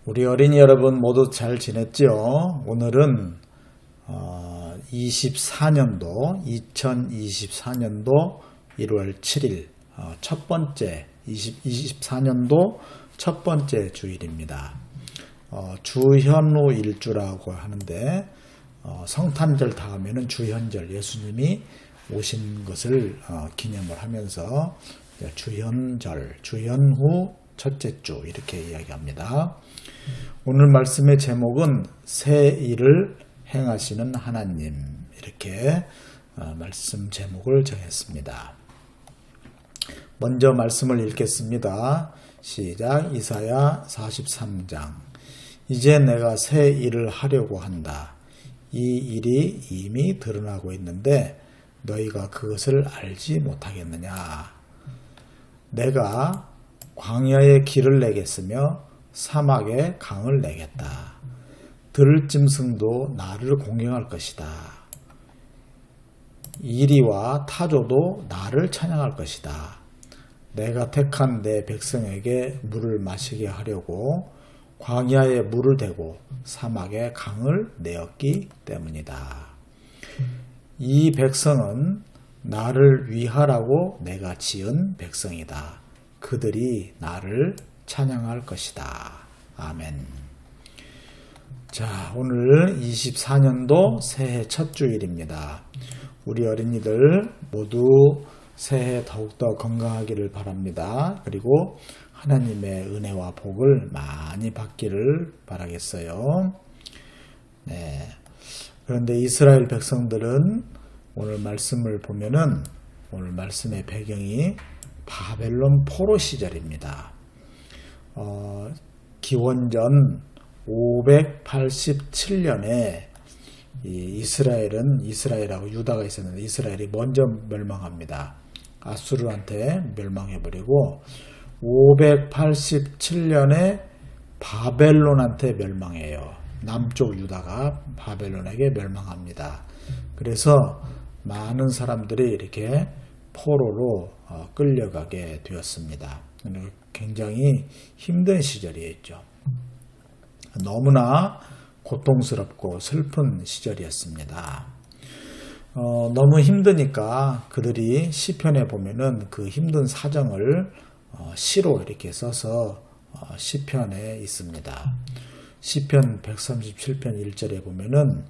우리 어린이 여러분 모두 잘 지냈죠? 오늘은 2024년도 1월 7일 첫 번째 2024년도 첫 번째 주일입니다. 주현우 일주라고 하는데 성탄절 다음에는 주현절, 예수님이 오신 것을 기념을 하면서 주현절, 주현후 첫째 주 이렇게 이야기합니다. 오늘 말씀의 제목은 새 일을 행하시는 하나님, 이렇게 말씀 제목을 정했습니다. 먼저 말씀을 읽겠습니다. 시작. 이사야 43장. 이제 내가 새 일을 하려고 한다. 이 일이 이미 드러나고 있는데 너희가 그것을 알지 못하겠느냐. 내가 광야에 길을 내겠으며 사막에 강을 내겠다. 들짐승도 나를 공경할 것이다. 이리와 타조도 나를 찬양할 것이다. 내가 택한 내 백성에게 물을 마시게 하려고 광야에 물을 대고 사막에 강을 내었기 때문이다. 이 백성은 나를 위하라고 내가 지은 백성이다. 그들이 나를 찬양할 것이다. 아멘. 자, 오늘 24년도 새해 첫 주일입니다. 우리 어린이들 모두 새해 더욱더 건강하기를 바랍니다. 그리고 하나님의 은혜와 복을 많이 받기를 바라겠어요. 네. 그런데 이스라엘 백성들은 오늘 말씀을 보면은 오늘 말씀의 배경이 바벨론 포로 시절입니다. 기원전 587년에 이스라엘하고 유다가 있었는데 이스라엘이 먼저 멸망합니다. 아수르한테 멸망해버리고 587년에 바벨론한테 멸망해요. 남쪽 유다가 바벨론에게 멸망합니다. 그래서 많은 사람들이 이렇게 포로로 끌려가게 되었습니다. 굉장히 힘든 시절이었죠. 너무나 고통스럽고 슬픈 시절이었습니다. 너무 힘드니까 그들이 시편에 보면은 그 힘든 사정을 시로 이렇게 써서 시편에 있습니다. 시편 137편 1절에 보면은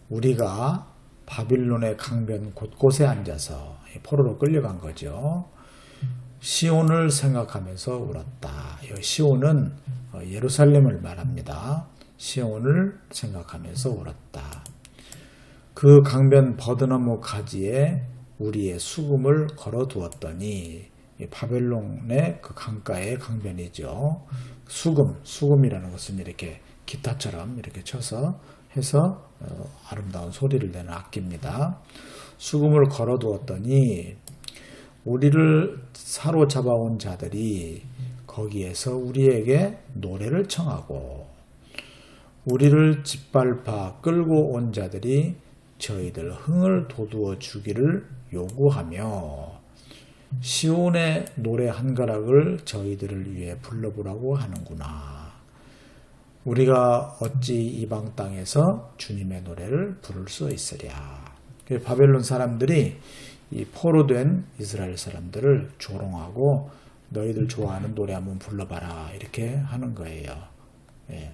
우리가 바빌론의 강변 곳곳에 앉아서 포로로 끌려간 거죠. 시온을 생각하면서 울었다. 시온은 예루살렘을 말합니다. 시온을 생각하면서 울었다. 그 강변 버드너무 가지에 우리의 수금을 걸어두었더니 바벨론의 그 강가의 강변이죠. 수금이라는 것은 이렇게 기타처럼 이렇게 쳐서 해서 아름다운 소리를 내는 악기입니다. 수금을 걸어두었더니 우리를 사로잡아온 자들이 거기에서 우리에게 노래를 청하고 우리를 짓밟아 끌고 온 자들이 저희들 흥을 돋우어 주기를 요구하며 시온의 노래 한 가락을 저희들을 위해 불러보라고 하는구나. 우리가 어찌 이방 땅에서 주님의 노래를 부를 수 있으랴. 바벨론 사람들이 이 포로된 이스라엘 사람들을 조롱하고 너희들 좋아하는 노래 한번 불러봐라 이렇게 하는 거예요. 예.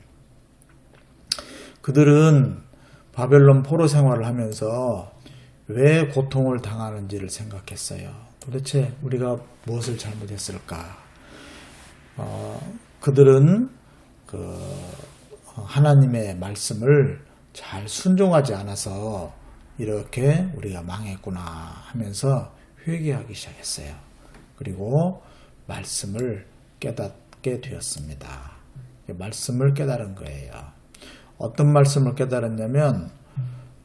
그들은 바벨론 포로 생활을 하면서 왜 고통을 당하는지를 생각했어요. 도대체 우리가 무엇을 잘못했을까? 그들은 하나님의 말씀을 잘 순종하지 않아서 이렇게 우리가 망했구나 하면서 회개하기 시작했어요. 그리고 말씀을 깨닫게 되었습니다. 말씀을 깨달은 거예요. 어떤 말씀을 깨달았냐면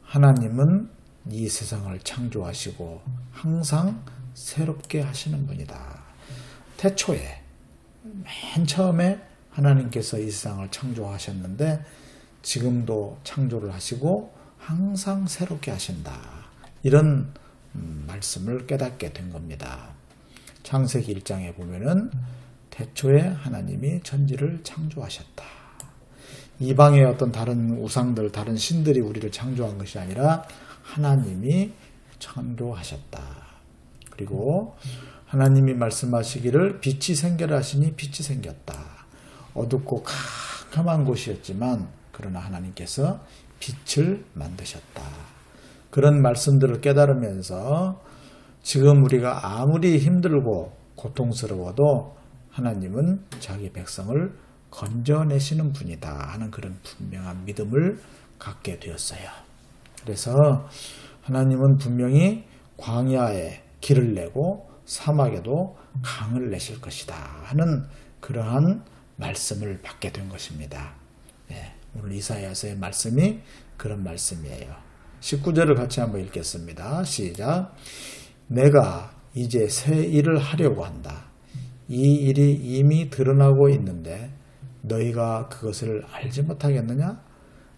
하나님은 이 세상을 창조하시고 항상 새롭게 하시는 분이다. 태초에 맨 처음에 하나님께서 이 세상을 창조하셨는데 지금도 창조를 하시고 항상 새롭게 하신다. 이런 말씀을 깨닫게 된 겁니다. 창세기 1장에 보면은 태초에 하나님이 천지를 창조하셨다. 이방의 어떤 다른 우상들, 다른 신들이 우리를 창조한 것이 아니라 하나님이 창조하셨다. 그리고 하나님이 말씀하시기를 빛이 생겨라 하시니 빛이 생겼다. 어둡고 캄캄한 곳이었지만 그러나 하나님께서 빛을 만드셨다. 그런 말씀들을 깨달으면서 지금 우리가 아무리 힘들고 고통스러워도 하나님은 자기 백성을 건져내시는 분이다 하는 그런 분명한 믿음을 갖게 되었어요. 그래서 하나님은 분명히 광야에 길을 내고 사막에도 강을 내실 것이다 하는 그러한 말씀을 받게 된 것입니다. 네, 오늘 이사야서의 말씀이 그런 말씀이에요. 19절을 같이 한번 읽겠습니다. 시작. 내가 이제 새 일을 하려고 한다. 이 일이 이미 드러나고 있는데 너희가 그것을 알지 못하겠느냐?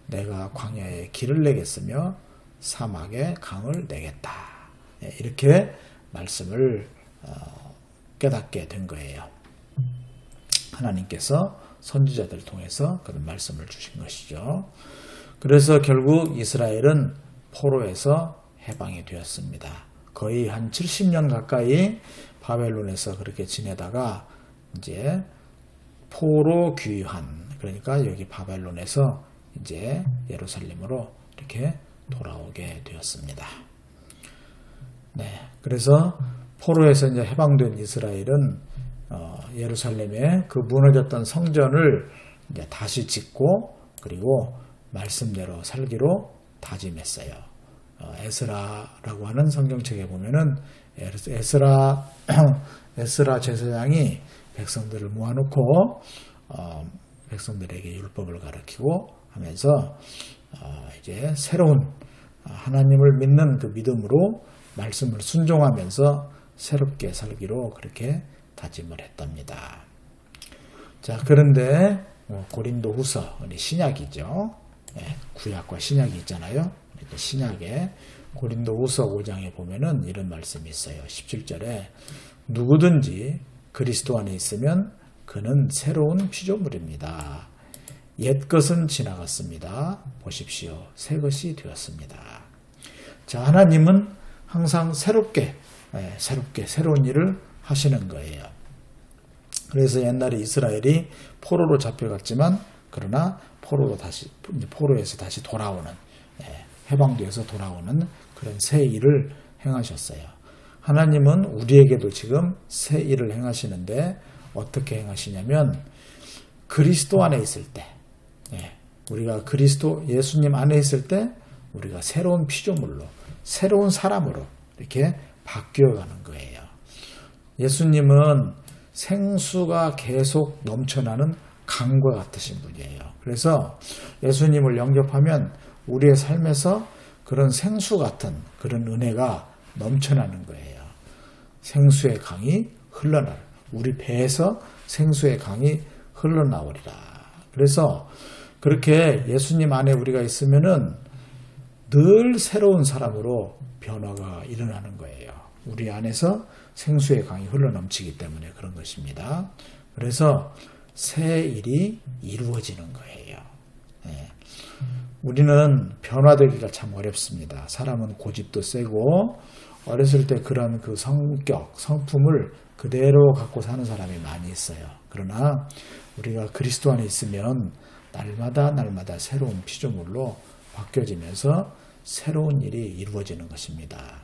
내가 광야에 길을 내겠으며 사막에 강을 내겠다. 이렇게 말씀을 깨닫게 된 거예요. 하나님께서 선지자들을 통해서 그런 말씀을 주신 것이죠. 그래서 결국 이스라엘은 포로에서 해방이 되었습니다. 거의 한 70년 가까이 바벨론에서 그렇게 지내다가 이제 포로 귀환, 그러니까 여기 바벨론에서 이제 예루살렘으로 이렇게 돌아오게 되었습니다. 네, 그래서 포로에서 이제 해방된 이스라엘은 예루살렘에 그 무너졌던 성전을 이제 다시 짓고 그리고 말씀대로 살기로 다짐했어요. 에스라라고 하는 성경책에 보면은 에스라 제사장이 백성들을 모아놓고 백성들에게 율법을 가르치고 하면서 이제 새로운 하나님을 믿는 그 믿음으로 말씀을 순종하면서 새롭게 살기로 그렇게 다짐을 했답니다. 자, 그런데 고린도후서, 신약이죠. 구약과 신약이 있잖아요. 신약에 고린도후서 5장에 보면은 이런 말씀이 있어요. 17절에 누구든지 그리스도 안에 있으면 그는 새로운 피조물입니다. 옛 것은 지나갔습니다. 보십시오. 새 것이 되었습니다. 자, 하나님은 항상 새롭게 새로운 일을 하시는 거예요. 그래서 옛날에 이스라엘이 포로로 잡혀갔지만 그러나 포로에서 다시 돌아오는, 해방되어서 돌아오는 그런 새 일을 행하셨어요. 하나님은 우리에게도 지금 새 일을 행하시는데 어떻게 행하시냐면 그리스도 안에 있을 때, 우리가 예수님 안에 있을 때 우리가 새로운 피조물로, 새로운 사람으로 이렇게 바뀌어가는 거예요. 예수님은 생수가 계속 넘쳐나는 강과 같으신 분이에요. 그래서 예수님을 영접하면 우리의 삶에서 그런 생수 같은 그런 은혜가 넘쳐나는 거예요. 생수의 강이 흘러나올, 우리 배에서 생수의 강이 흘러나오리라. 그래서 그렇게 예수님 안에 우리가 있으면은 늘 새로운 사람으로 변화가 일어나는 거예요. 우리 안에서 생수의 강이 흘러넘치기 때문에 그런 것입니다. 그래서 새 일이 이루어지는 거예요. 우리는 변화되기가 참 어렵습니다. 사람은 고집도 세고 어렸을 때 그런 그 성격, 성품을 그대로 갖고 사는 사람이 많이 있어요. 그러나 우리가 그리스도 안에 있으면 날마다 새로운 피조물로 바뀌어지면서 새로운 일이 이루어지는 것입니다.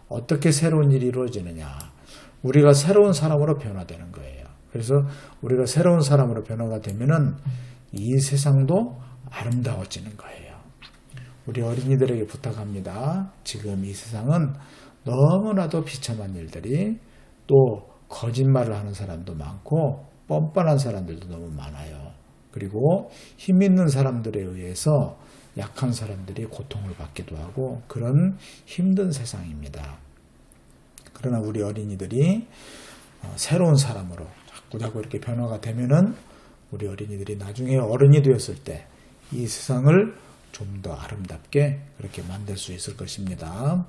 어떻게 새로운 일이 이루어지느냐? 우리가 새로운 사람으로 변화되는 거예요. 그래서 우리가 새로운 사람으로 변화가 되면은 이 세상도 아름다워지는 거예요. 우리 어린이들에게 부탁합니다. 지금 이 세상은 너무나도 비참한 일들이, 또 거짓말을 하는 사람도 많고 뻔뻔한 사람들도 너무 많아요. 그리고 힘 있는 사람들에 의해서 약한 사람들이 고통을 받기도 하고 그런 힘든 세상입니다. 그러나 우리 어린이들이 새로운 사람으로 자꾸 이렇게 변화가 되면은 우리 어린이들이 나중에 어른이 되었을 때 이 세상을 좀 더 아름답게 그렇게 만들 수 있을 것입니다.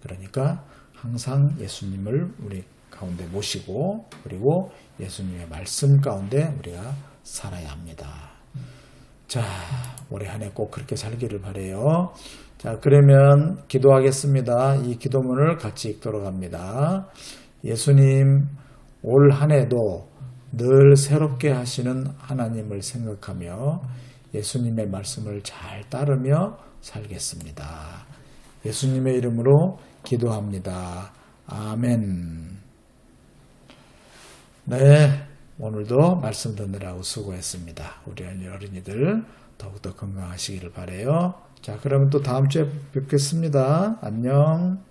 그러니까 항상 예수님을 우리 가운데 모시고 그리고 예수님의 말씀 가운데 우리가 살아야 합니다. 자, 올해 한 해 꼭 그렇게 살기를 바라요. 자, 그러면 기도하겠습니다. 이 기도문을 같이 읽도록 합니다. 예수님, 올 한 해도 늘 새롭게 하시는 하나님을 생각하며 예수님의 말씀을 잘 따르며 살겠습니다. 예수님의 이름으로 기도합니다. 아멘. 네, 오늘도 말씀 듣느라고 수고했습니다. 우리 어린이들 더욱더 건강하시기를 바라요. 자, 그러면 또 다음 주에 뵙겠습니다. 안녕.